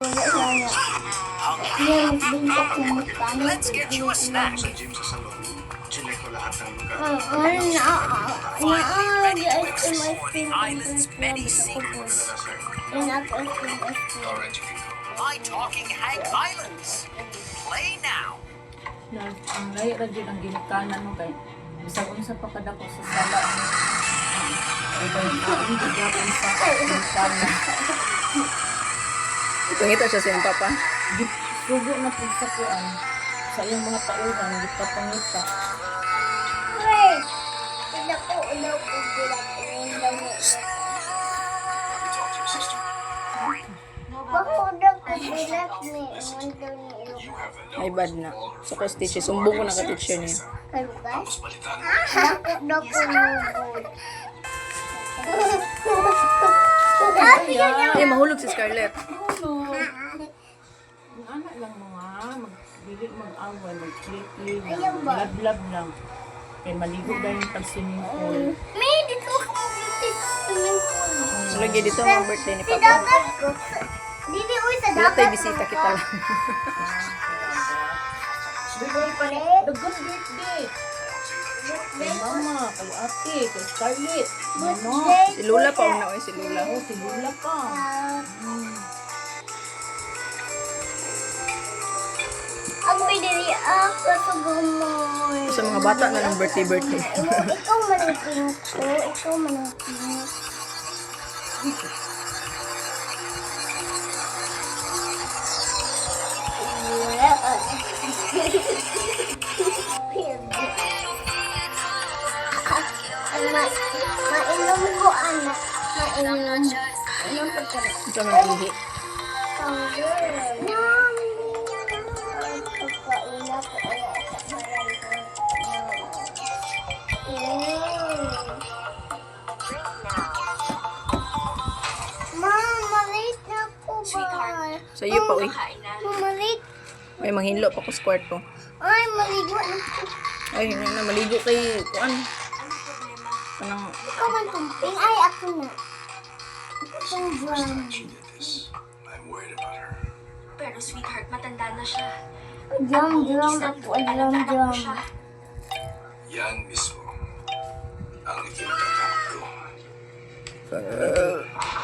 Let's get you a snack. Sa gym sa salon, chinek ko lahat ng lugar. Finally ready to explore the island's many secrets. Alright, you can go. My Talking Hank Islands. Play now. Ang layo ra gyud ang ginikanan mo kay bisag unsa pa kadako sa sala. Ay kay kaon gapon sa ginikanan. Pangita siya sa iyang papa. Sugo na pud sa kuan. Sa iyang mga tauhan gipapangita. You talk to your sister. You have the Ay bad na. So ko teacher sumbong ko na ka teacher niya. Tapos balitaan. Ay mahulog si Scarlett. Ang anak lang mga magbili mag-away, mag-click-click, lab-lab lang. Kay maligo dahil yung pag-swimming pool. So lagi dito ang birthday ni Papa. Wala tayo bisita kita lang. Dagot birthday! Kay mama, kay ate, kay Scarlett. Ano? Si Lula pa una si Lula. Oh, si Lula pa. Ang bidiri ako sa gumoy. Sa mga bata na ng birthday. Ikaw man ang pinto. Ikaw man ang pinto. Mainom ko, anak. Mainom. Mainom ko ka rin. Ito mga ihi. Mama, late na po ba? Sa iyo pa, uy. Mama, late. May manghinlo pa ko sa kwarto. Ay, maligo na po. Ay, hindi na maligo kay kuan. Kanang Ikaw man tumping. Ay, ako na. Itong drum. She did this. I'm worried about her. Pero sweetheart, matanda na siya. Drum, drum. Ako, drum, drum. Yan mismo ang ikinatatakot ko.